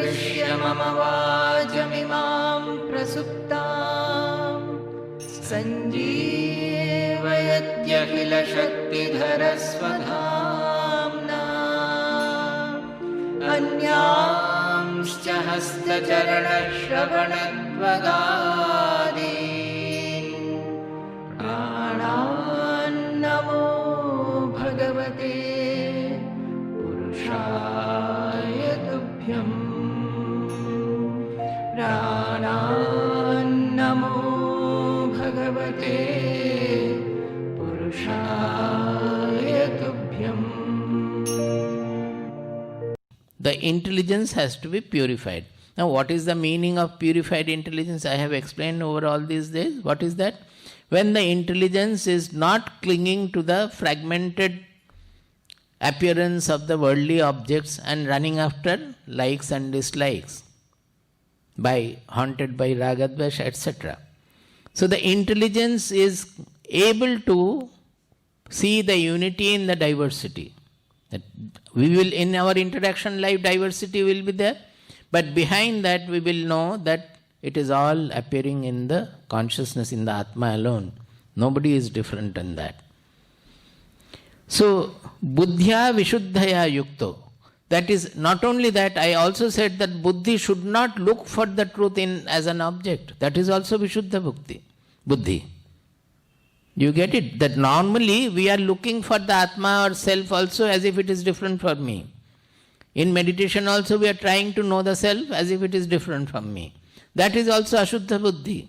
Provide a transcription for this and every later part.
प्रविश्य मम वाचमिमां प्रसुप्तां सञ्जीवयत्यखिलशक्तिधरस्वधाम्ना अन्यांश्च हस्तचरणश्रवणत्वगादीन् प्राणान्नमो भगवते पुरुषाय तुभ्यं प्राणान्नमो भगवते पुरुषाय तुभ्यं. The intelligence has to be purified. Now, what is the meaning of purified intelligence? I have explained over all these days. What is that? When the intelligence is not clinging to the fragmented appearance of the worldly objects and running after likes and dislikes, haunted by ragadvesh, etc. So the intelligence is able to see the unity in the diversity. That we will, in our interaction life, diversity will be there, but behind that we will know that it is all appearing in the consciousness, in the Atma alone. Nobody is different in that. So, buddhya vishuddhaya yukto. That is, not only that, I also said that buddhi should not look for the truth as an object. That is also vishuddha buddhi. You get it? That normally we are looking for the Atma or self also as if it is different from me. In meditation also we are trying to know the self as if it is different from me. That is also ashuddha buddhi.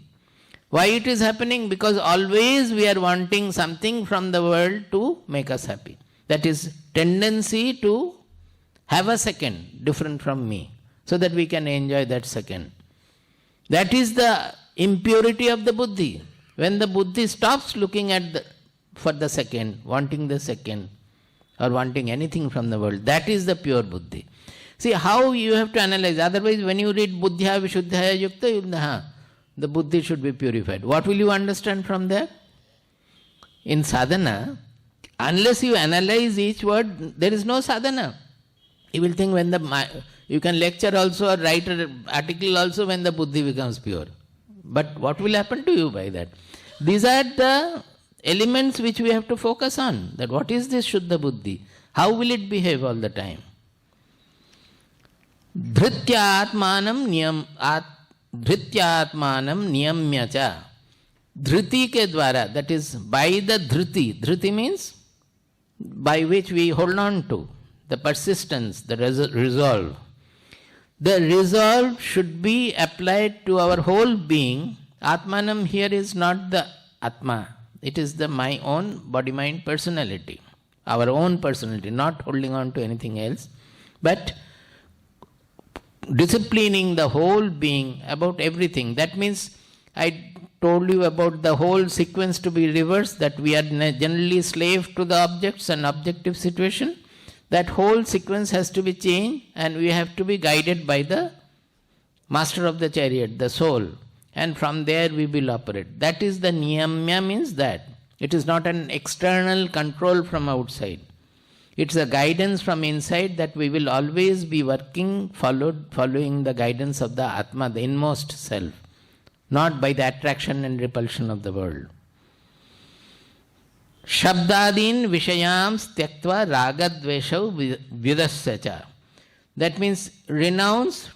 Why it is happening? Because always we are wanting something from the world to make us happy. That is tendency to have a second different from me so that we can enjoy that second. That is the impurity of the buddhi. When the buddhi stops looking at for the second, wanting the second, or wanting anything from the world, that is the pure buddhi. See how you have to analyze. Otherwise, when you read buddhya vishuddhaya yukta, you will the buddhi should be purified. What will you understand from there? In sadhana, unless you analyze each word, there is no sadhana. You will think you can lecture also or write an article also when the buddhi becomes pure. But what will happen to you by that? These are the elements which we have to focus on. That what is this Shuddha Buddhi? How will it behave all the time? Dhrityatmanam niyamyacha. Dhriti ke dwara, that is by the dhriti. Dhriti means by which we hold on to. The persistence, the resolve. The resolve should be applied to our whole being. Atmanam here is not the Atma. It is my own body-mind personality. Our own personality, not holding on to anything else. But disciplining the whole being about everything. That means I told you about the whole sequence to be reversed, that we are generally slave to the objects and objective situation. That whole sequence has to be changed and we have to be guided by the master of the chariot, the soul. And from there we will operate. That is the niyamya, means that. It is not an external control from outside. It's a guidance from inside that we will always be working, following the guidance of the Atma, the inmost self. Not by the attraction and repulsion of the world. Shabdadin vishayams tyaktva ragadveshau vidasyacha. That means renounce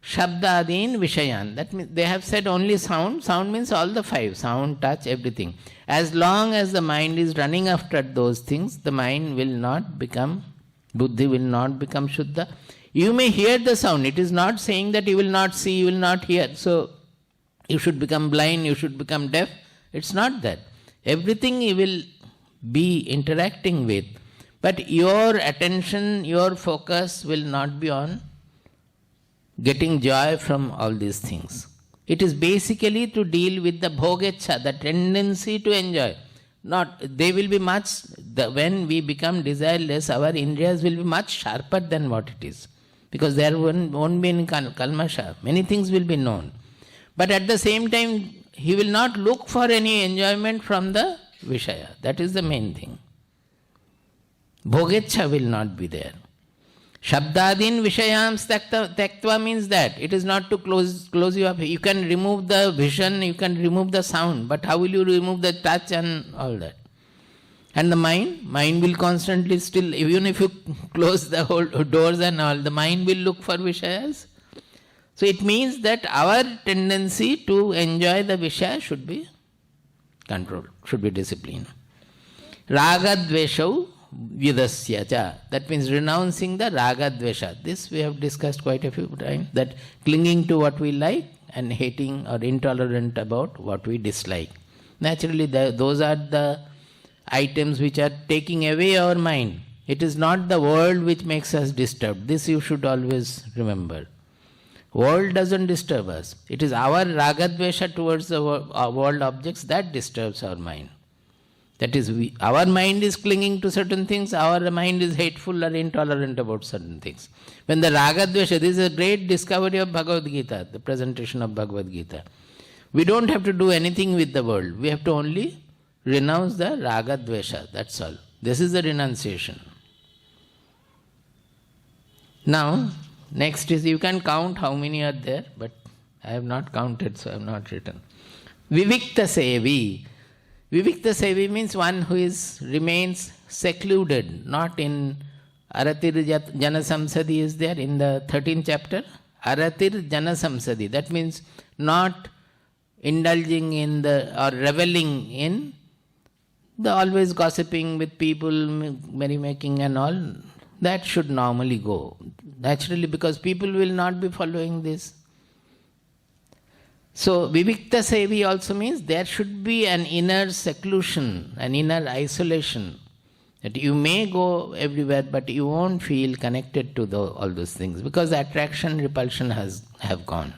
Shabdadin vishayan. That means they have said only sound. Sound means all the five. Sound, touch, everything. As long as the mind is running after those things, the mind will not become, buddhi will not become Shuddha. You may hear the sound. It is not saying that you will not see, you will not hear. So you should become blind, you should become deaf. It's not that. Everything you will be interacting with. But your attention, your focus will not be on getting joy from all these things. It is basically to deal with the bhogecha, the tendency to enjoy. They will be much, when we become desireless, our indriyas will be much sharper than what it is. Because there won't be any kalmasha. Many things will be known. But at the same time, he will not look for any enjoyment from the Vishaya. That is the main thing. Bhogecha will not be there. Shabdadin Vishayams Tektva means that it is not to close you up. You can remove the vision, you can remove the sound, but how will you remove the touch and all that? And the mind will constantly still, even if you close the whole doors and all, the mind will look for Vishayas. So it means that our tendency to enjoy the Vishaya should be controlled, should be disciplined. Ragadveshau Vidasyacha. That means renouncing the Ragadvesha. This we have discussed quite a few times, that clinging to what we like and hating or intolerant about what we dislike. Naturally, those are the items which are taking away our mind. It is not the world which makes us disturbed. This you should always remember. World doesn't disturb us. It is our Ragadvesha towards the world objects that disturbs our mind. That is, our mind is clinging to certain things, our mind is hateful or intolerant about certain things. When the Ragadvesha, this is a great discovery of Bhagavad Gita, the presentation of Bhagavad Gita. We don't have to do anything with the world. We have to only renounce the Ragadvesha, that's all. This is the renunciation. Now, next is, you can count how many are there, but I have not counted, so I have not written. Vivikta Sevi. Vivikta Sevi means one who remains secluded, not in Aratir Jana Samsadi is there in the 13th chapter. Aratir Jana Samsadi, that means not indulging in or reveling in the always gossiping with people, merrymaking and all. That should normally go. Naturally, because people will not be following this. So, Vivikta Sevi also means there should be an inner seclusion, an inner isolation. That you may go everywhere, but you won't feel connected to all those things, because the attraction, repulsion have gone.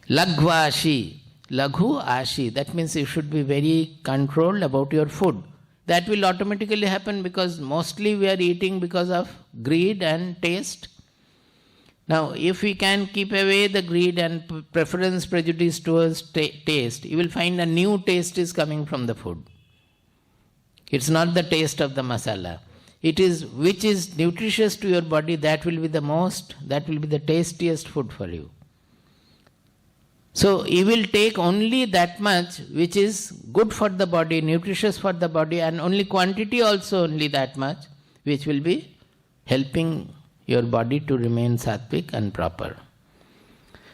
Lagvashi, Laghu Ashi, that means you should be very controlled about your food. That will automatically happen because mostly we are eating because of greed and taste. Now, if we can keep away the greed and preference, prejudice towards taste, you will find a new taste is coming from the food. It's not the taste of the masala. It is which is nutritious to your body, that will be the tastiest food for you. So, you will take only that much which is good for the body, nutritious for the body, and only quantity also only that much which will be helping your body to remain sattvic and proper.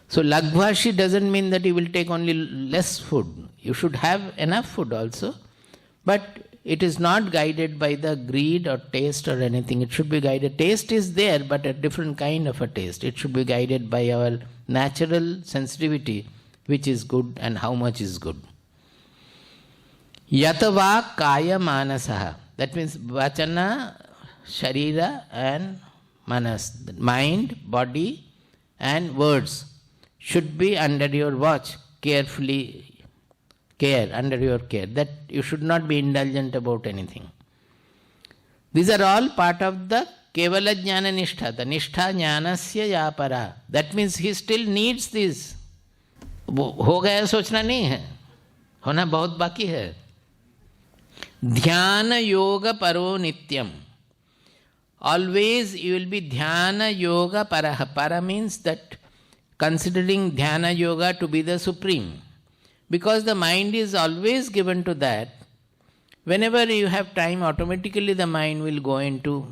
So Lagvashi doesn't mean that you will take only less food. You should have enough food also, but it is not guided by the greed or taste or anything. It should be guided. Taste is there, but a different kind of a taste. It should be guided by our natural sensitivity, which is good and how much is good. Yatava Kaya Manasaha. That means Vachana, Sharira and Manas. Mind, body and words should be under your watch, under your care. That you should not be indulgent about anything. These are all part of the Kevala Jnana Nishtha, the Nishtha Jnanasya Yapara. That means he still needs this. हो गया सोचना नहीं है, होना बहुत बाकी है. ध्यान योग परो नित्यम. Always you will be dhyana yoga paraha. Para means that considering dhyana yoga to be the supreme. Because the mind is always given to that, whenever you have time, automatically the mind will go into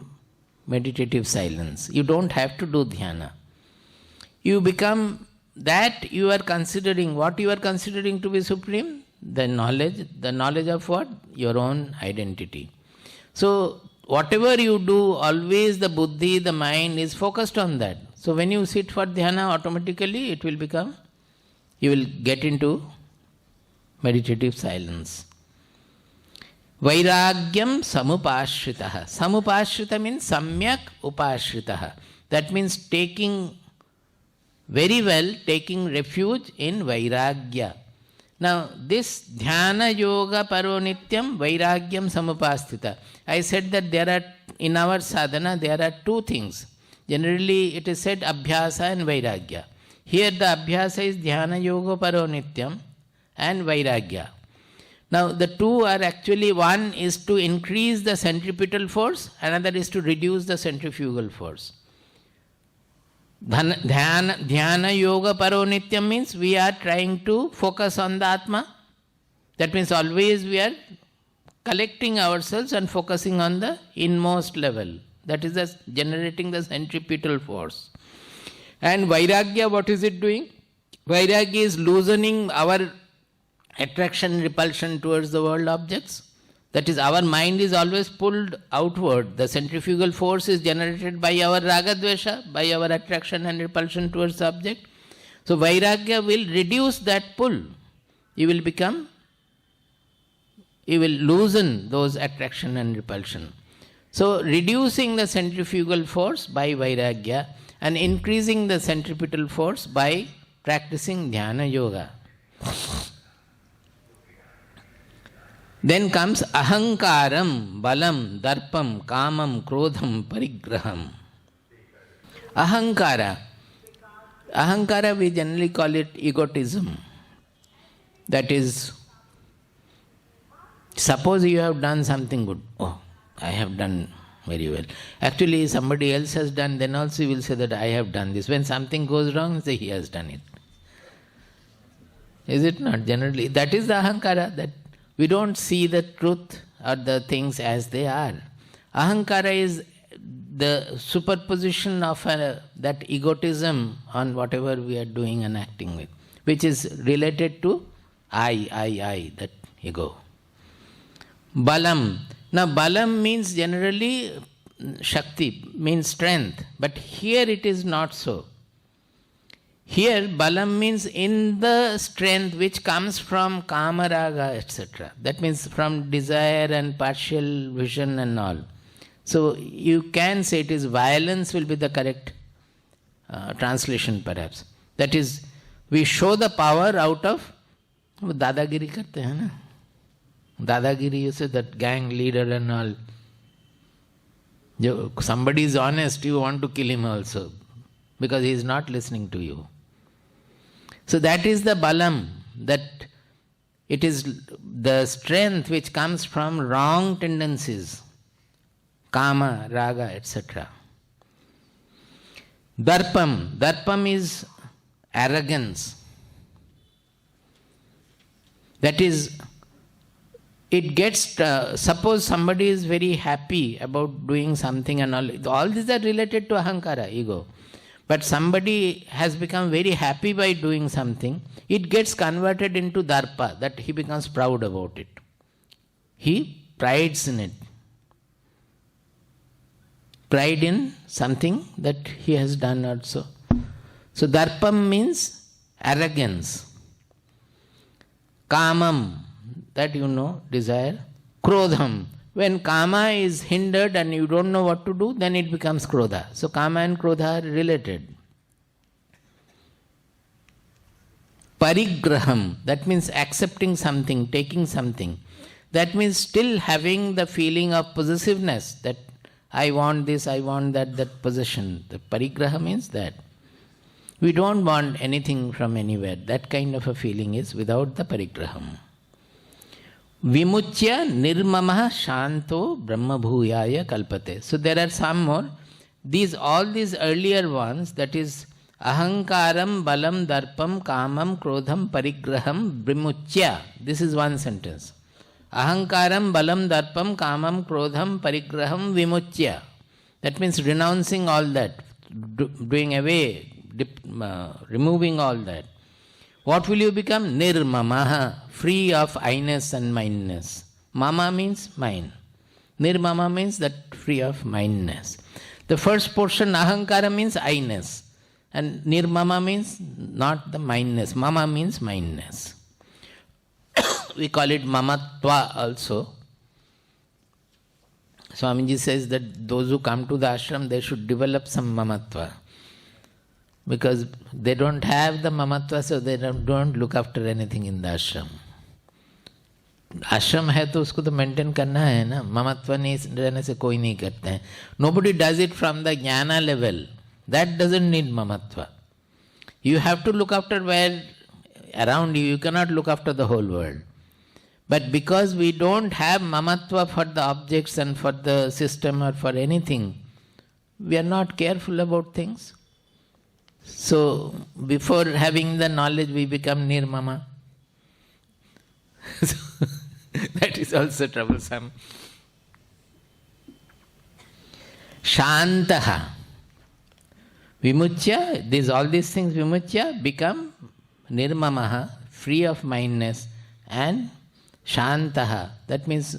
meditative silence. You don't have to do dhyana. You become that you are considering, what you are considering to be supreme? The knowledge of what? Your own identity. So, whatever you do, always the buddhi, the mind is focused on that. So when you sit for dhyana, automatically it will become, you will get into meditative silence. Vairagyam samupashritaha. Samupashrita means samyak upashritaha. That means taking refuge in vairagya. Now, this dhyana yoga paro nityam vairagyam samupasthita. I said that in our sadhana there are two things. Generally it is said abhyasa and vairagya. Here the abhyasa is dhyana yoga paro nityam and vairagya. Now the two are actually, one is to increase the centripetal force, another is to reduce the centrifugal force. Dhyana yoga paro nityam means we are trying to focus on the Atma. That means always we are collecting ourselves and focusing on the inmost level. That is generating the centripetal force. And Vairagya, what is it doing? Vairagya is loosening our attraction, repulsion towards the world objects. That is, our mind is always pulled outward. The centrifugal force is generated by our ragadvesha, by our attraction and repulsion towards the object. So Vairagya will reduce that pull. You will loosen those attraction and repulsion. So reducing the centrifugal force by Vairagya and increasing the centripetal force by practicing Dhyana Yoga. Then comes Ahankaram, Balam, Darpam, Kamam, Krodham, Parigraham. Ahankara we generally call it egotism. That is, suppose you have done something good. Oh, I have done very well. Actually, somebody else has done, then also you will say that I have done this. When something goes wrong, say he has done it. Is it not? Generally, that is the Ahankara, that we don't see the truth or the things as they are. Ahankara is the superposition of that egotism on whatever we are doing and acting with, which is related to I, that ego. Balam. Now, Balam means generally Shakti, means strength, but here it is not so. Here, Balam means in the strength which comes from Kamaraga, etc. That means from desire and partial vision and all. So, you can say it is violence will be the correct translation perhaps. That is, we show the power out of Dadagiri karte hai na. Dadagiri, you say that gang leader and all. Somebody is honest, you want to kill him also because he is not listening to you. So that is the balam, that it is the strength which comes from wrong tendencies, kama, raga, etc. Darpam is arrogance. That is, it gets, suppose somebody is very happy about doing something and all these are related to ahankara, ego. But somebody has become very happy by doing something, it gets converted into darpa, that he becomes proud about it. He prides in it. Pride in something that he has done also. So darpam means arrogance. Kamam, that you know, desire. Krodham, when kama is hindered and you don't know what to do, then it becomes krodha. So kama and krodha are related. Parigraham, that means accepting something, taking something. That means still having the feeling of possessiveness, that I want this, I want that possession. The parigraha means that. We don't want anything from anywhere. That kind of a feeling is without the parigraham. Vimuchya nirmamah shanto brahmabhuyaya kalpate. So there are some more. All these earlier ones, that is ahankaram, balam, darpam, kamam, krodham, parigraham, vimuchya. This is one sentence. Ahankaram, balam, darpam, kamam, krodham, parigraham, vimuchya. That means renouncing all that, doing away, removing all that. What will you become? Nirmamaha, free of I-ness and mindness. Mama means mind. Nirmama means that free of mindness. The first portion, ahankara, means I-ness. And nirmama means not the mindness. Mama means mindness. We call it mamatva also. Swamiji says that those who come to the ashram, they should develop some mamatva. Because they don't have the mamatva, so they don't look after anything in the ashram. Ashram hai to usko to maintain karna hai na. Mamatva nahi rehne se koi nahi karta hai. Nobody does it from the jnana level. That doesn't need mamatva. You have to look after where around you. You cannot look after the whole world. But because we don't have mamatva for the objects and for the system or for anything, we are not careful about things. So, before having the knowledge, we become nirmama. So, that is also troublesome. Shantaha. Vimuchya, all these things vimuchya become nirmamaha, free of mindness, and shantaha, that means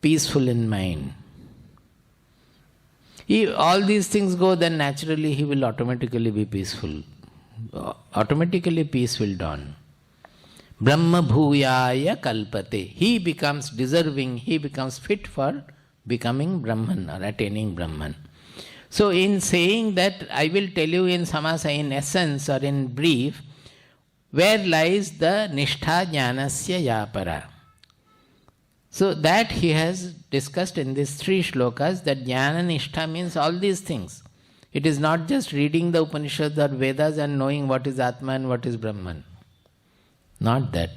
peaceful in mind. If all these things go, then naturally he will automatically be peaceful. Automatically peace will dawn. Brahma bhuyaya kalpate. He becomes deserving, he becomes fit for becoming Brahman or attaining Brahman. So in saying that, I will tell you in samasa, in essence or in brief, where lies the nishtha jnanasya yapara. So that he has discussed in these 3 shlokas, that jnana nishtha means all these things. It is not just reading the Upanishads or Vedas and knowing what is Atma and what is Brahman. Not that.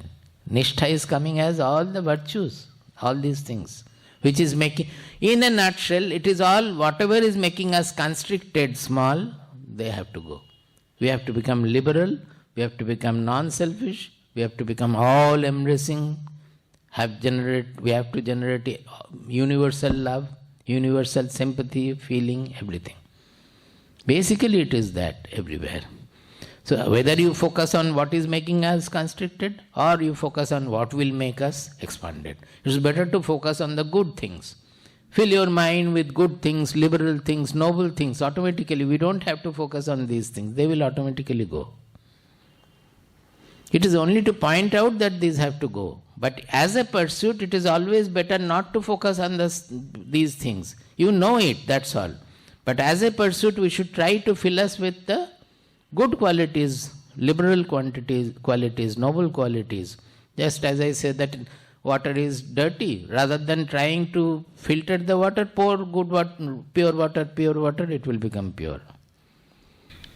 Nishtha is coming as all the virtues, all these things, which is making, in a nutshell, it is all, whatever is making us constricted, small, they have to go. We have to become liberal, we have to become non-selfish, we have to become all-embracing, we have to generate universal love, universal sympathy, feeling, everything. Basically it is that everywhere. So whether you focus on what is making us constricted or you focus on what will make us expanded. It is better to focus on the good things. Fill your mind with good things, liberal things, noble things. Automatically, we don't have to focus on these things. They will automatically go. It is only to point out that these have to go. But as a pursuit, it is always better not to focus on these things. You know it, that's all. But as a pursuit, we should try to fill us with the good qualities, liberal qualities, noble qualities. Just as I said that water is dirty, rather than trying to filter the water, pour good water, pure water, it will become pure.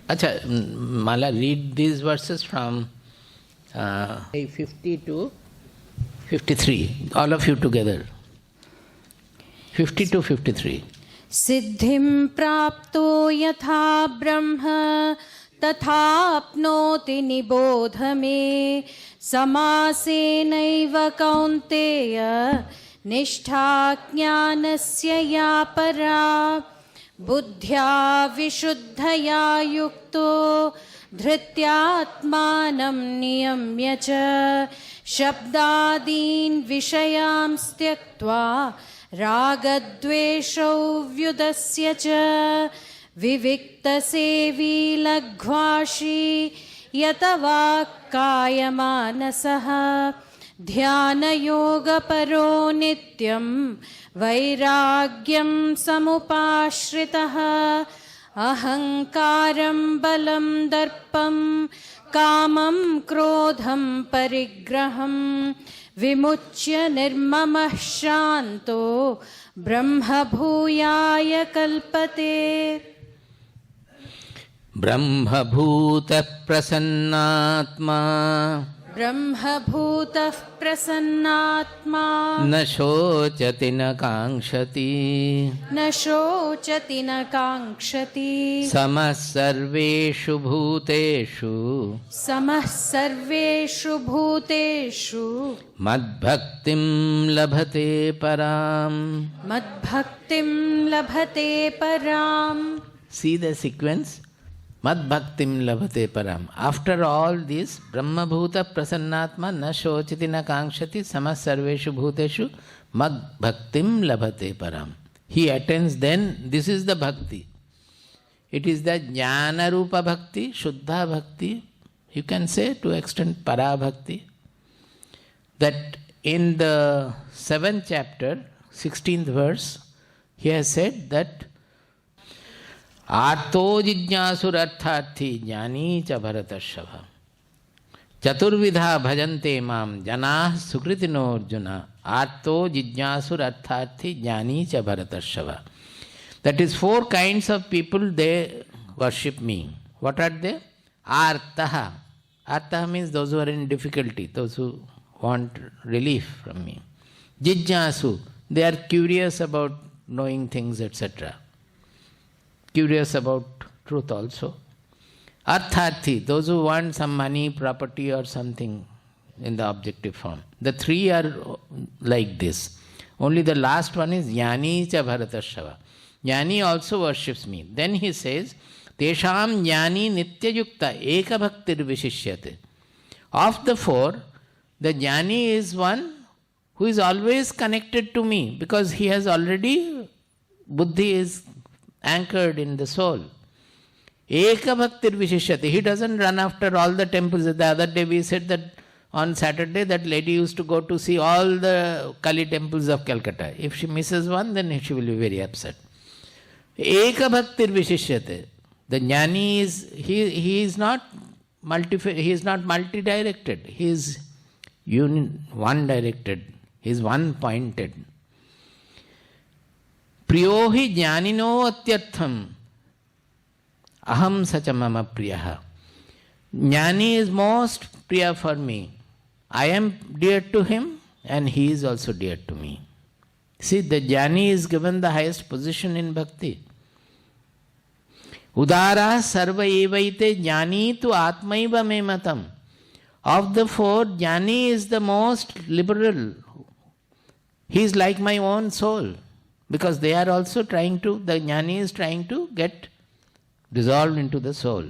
Acha, Mala, read these verses from 50 to 53, all of you together. 50 to 53. Siddhim prapto yatha brahma तथाप्नोति निबोध मे समासेनैव कौन्तेय निष्ठा ज्ञानस्य या परा बुद्ध्या विशुद्धया युक्तो धृत्यात्मानं नियम्य च शब्दादीन् विषयांस् त्यक्त्वा रागद्वेषौ व्युदस्य च विविक्तसेवी लघ्वाशी यतवाक्कायमानसः ध्यानयोगपरो नित्यं वैराग्यं समुपाश्रितः अहङ्कारं बलं दर्पं कामं क्रोधं परिग्रहं विमुच्य निर्ममः शान्तो ब्रह्मभूयाय कल्पते. ब्रह्मभूतः प्रसन्नात्मा ब्रह्मभूतः प्रसन्नात्मा न शोचति न काङ्क्षति न शोचति न काङ्क्षति समः सर्वेषु भूतेषु समः सर्वेषु भूतेषु मद्भक्तिं लभते पराम्. मद्भक्तिं लभते पराम्. See the sequence. Madbhaktim labhate param. After all this, Brahmabhuta prasannatma na shochati na kankshati samas sarveshu bhuteshu madbhaktim labhate param. He attains then, this is the bhakti. It is the jnana rupa bhakti, shuddha bhakti, you can say to extent para bhakti. That in the 7th chapter, 16th verse, he has said that आर्तो जिज्ञासुरर्थार्थी ज्ञानी च भरतर्षभ चतुर्विधा भजन्ते माम जनाः सुकृतिनो अर्जुन आर्तो जिज्ञासुरर्थार्थी ज्ञानी च भरतर्षभ. That is 4 kinds of people, they worship me. What are they? Artaha. Artaha means those who are in difficulty, those who want relief from me. Jijnasu, they are curious about knowing things, etc. Curious about truth also. Artharthi, those who want some money, property or something in the objective form. The three are like this. Only the last one is Jnani cha Bharatarshava. Jnani also worships me. Then he says, Tesham Jnani Nityayukta Eka Bhaktir Vishishyate. Of the four, the Jnani is one who is always connected to me because he has already, Buddhi is anchored in the soul. Eka Bhaktir Vishishyate. He doesn't run after all the temples. The other day we said that on Saturday that lady used to go to see all the Kali temples of Calcutta. If she misses one, then she will be very upset. Eka Bhaktir Vishishyate. The Jnani is, he is not multi-directed. He is one-directed. He is one-pointed. Priyohi Jnanino Atyartham Aham Sacha Mama Priyaha. Jnani is most priya for me. I am dear to him and he is also dear to me. See, the Jnani is given the highest position in bhakti. Udara sarva evaite jnani tu atmaiva me matam. Of the four, Jnani is the most liberal. He is like my own soul. Because they are also trying to, the Jnani is trying to get dissolved into the soul.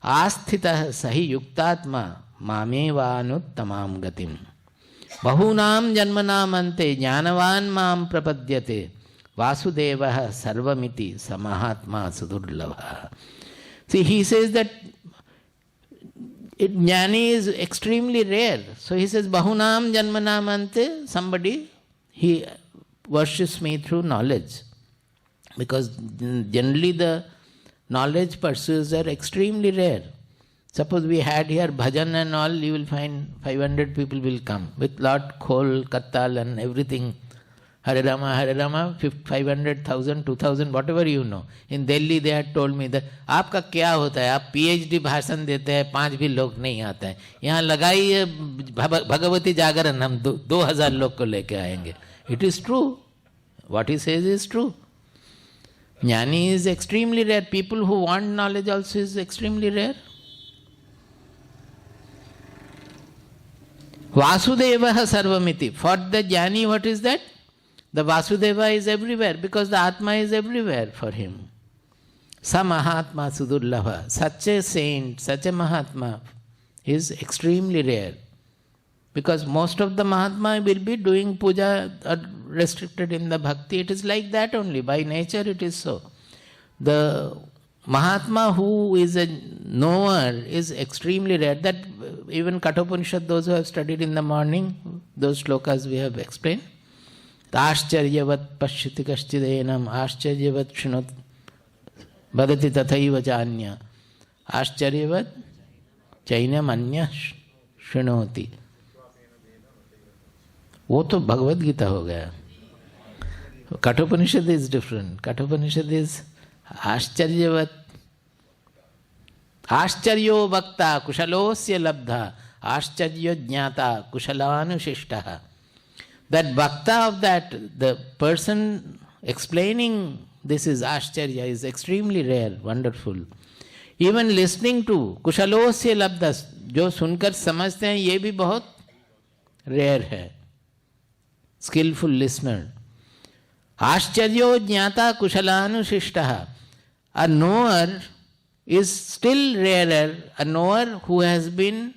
Asthitah sahi yuktatma mamevanu gatim. Bahunam janmanam ante jnanavan mam prapadyate. Vasudevah sarvamiti samahatma sudurlava. See, he says that Jnani is extremely rare. So he says, Bahunam janmanam ante, somebody, he worships me through knowledge. Because generally the knowledge pursuits are extremely rare. Suppose we had here bhajan and all, you will find 500 people will come with lot khol, kattal and everything. Hare Rama, 500,000, 2,000, whatever you know. In Delhi they had told me that, आपका क्या होता है, आप PhD भाषण देते हैं, 5 भी लोग नहीं आते हैं. यहाँ लगाइए भगवती जागरण, हम 2,000 लोग को लेके आएंगे. It is true. What he says is true. Jnani is extremely rare. People who want knowledge also is extremely rare. Vasudevah sarvamiti. For the Jnani, what is that? The Vasudeva is everywhere because the Atma is everywhere for him. Sa Mahatma Sudurlabha. Such a saint, such a Mahatma is extremely rare. Because most of the Mahatma will be doing puja or restricted in the bhakti. It is like that only. By nature it is so. The Mahatma who is a knower is extremely rare. That even Kathopanishad, those who have studied in the morning, those shlokas we have explained. Ascharyavat pashyati kashchidenam ascharyavat shrunot vadati tathaiva chanya ascharyavat chainam anya shrunoti. वो तो भगवद गीता हो गया. Kathopanishad is different. Kathopanishad is आश्चर्यवत. आश्चर्यो वक्ता कुशलोस्य लब्धा आश्चर्यो ज्ञाता कुशलानुशिष्टः. That Bhakta of that, the person explaining this is Ashcharya is extremely rare, wonderful. Even listening to Kushalosya Labdas, जो सुनकर समझते हैं ये भी बहुत rare है. Skillful listener. Ashcharyo jnata kushalanushishtah. A knower is still rarer, a knower who has been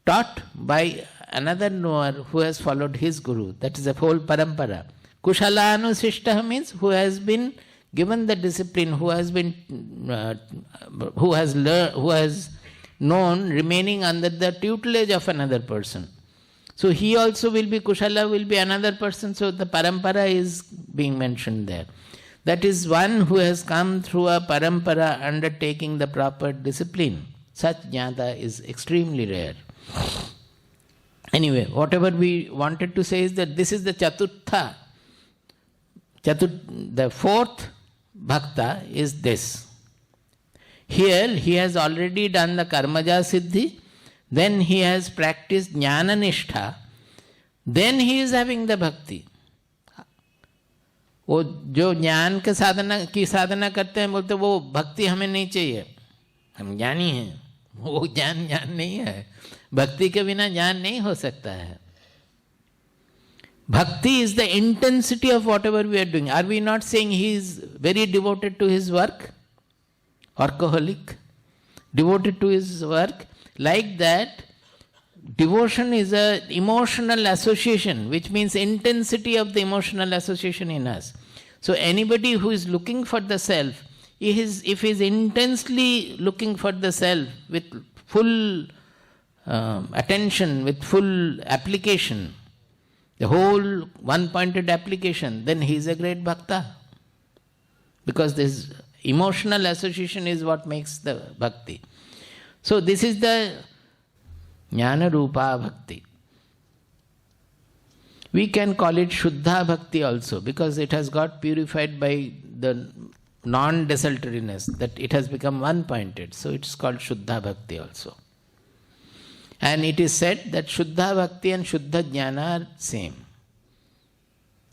taught by another knower who has followed his guru. That is a whole parampara. Kushalanushishtah means who has been given the discipline, who has been, who has known remaining under the tutelage of another person. So he also will be, Kushala will be another person, so the parampara is being mentioned there. That is one who has come through a parampara undertaking the proper discipline. Such jnata is extremely rare. Anyway, whatever we wanted to say is that this is the Chaturtha. The fourth bhakta is this. Here he has already done the Karmaja Siddhi. then he has practiced jnana nishtha, then he is having the bhakti. वो जो ज्ञान के साधना करते हैं बोलते वो भक्ति हमें नहीं चाहिए, हम ज्ञानी हैं, वो ज्ञान नहीं है, भक्ति के बिना ज्ञान नहीं हो सकता है. Bhakti is the intensity of whatever we are doing. Are we not saying he is very devoted to his work? Workaholic, devoted to his work. Like that, devotion is an emotional association, which means intensity of the emotional association in us. So anybody who is looking for the self, if he is intensely looking for the self with full attention, with full application, the whole one-pointed application, then he is a great bhakta. Because this emotional association is what makes the bhakti. So this is the jnana rupa bhakti. We can call it Shuddha Bhakti also, because it has got purified by the non-desultoriness, that it has become one-pointed. So it's called Shuddha Bhakti also. And it is said that Shuddha Bhakti and Shuddha Jnana are same.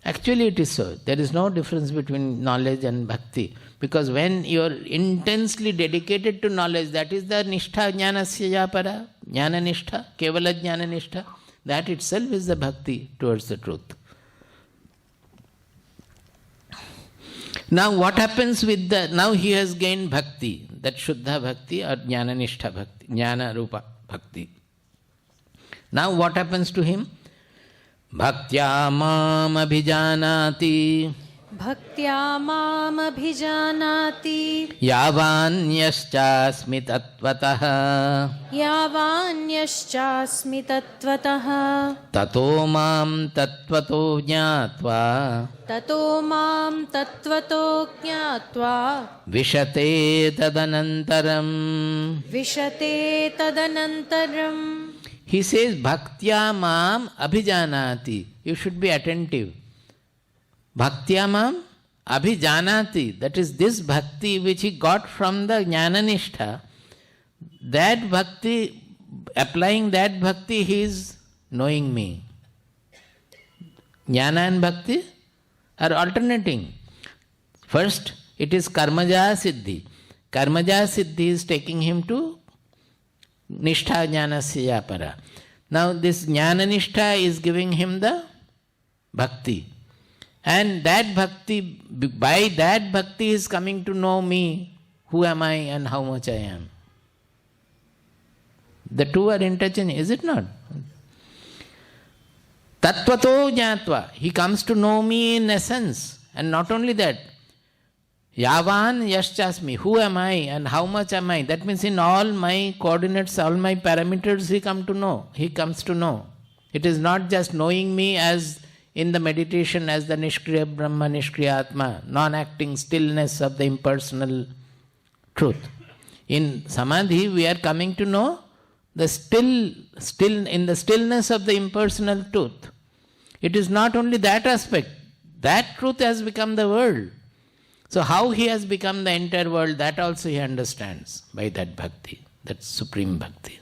Actually it is so. There is no difference between knowledge and bhakti. Because when you are intensely dedicated to knowledge, that is the Nishtha Jnanasya Para, Jnana Nishtha, Kevala Jnana Nishtha. That itself is the bhakti towards the truth. Now what happens with now he has gained bhakti, that Shuddha Bhakti or Jnana Nishtha Bhakti, Jnana Rupa Bhakti. Now what happens to him? Bhaktya mam abhijanati. Bhaktya mam abhijanati. Yavanyascha tatvatah. Yavanyascha tatvatah. Tato mam tatvato jnatva. Tato mam tatvato jnatva. Vishate tadanantaram. Vishate tadanantaram. He says, Bhaktya mam abhijanati. You should be attentive. Bhaktya mam abhijanati. That is this bhakti which he got from the jnana nishtha. That bhakti, applying that bhakti, he is knowing me. Jnana and bhakti are alternating. First, it is karmaja siddhi. Karmaja siddhi is taking him to Nishtha Jnanasya Para. Now this Jnana Nishtha is giving him the bhakti. And that bhakti, by that bhakti is coming to know me, who am I and how much I am. The two are interchanging, is it not? Tattvato jnatva. He comes to know me in essence. And not only that, Yavan yaschasmi, who am I and how much am I? That means in all my coordinates, all my parameters he comes to know. It is not just knowing me as in the meditation as the Nishkriya Brahma, Nishkriya Atma, non-acting stillness of the impersonal truth. In Samadhi we are coming to know the still in the stillness of the impersonal truth. It is not only that aspect, that truth has become the world. So how he has become the entire world, that also he understands by that bhakti, that supreme bhakti.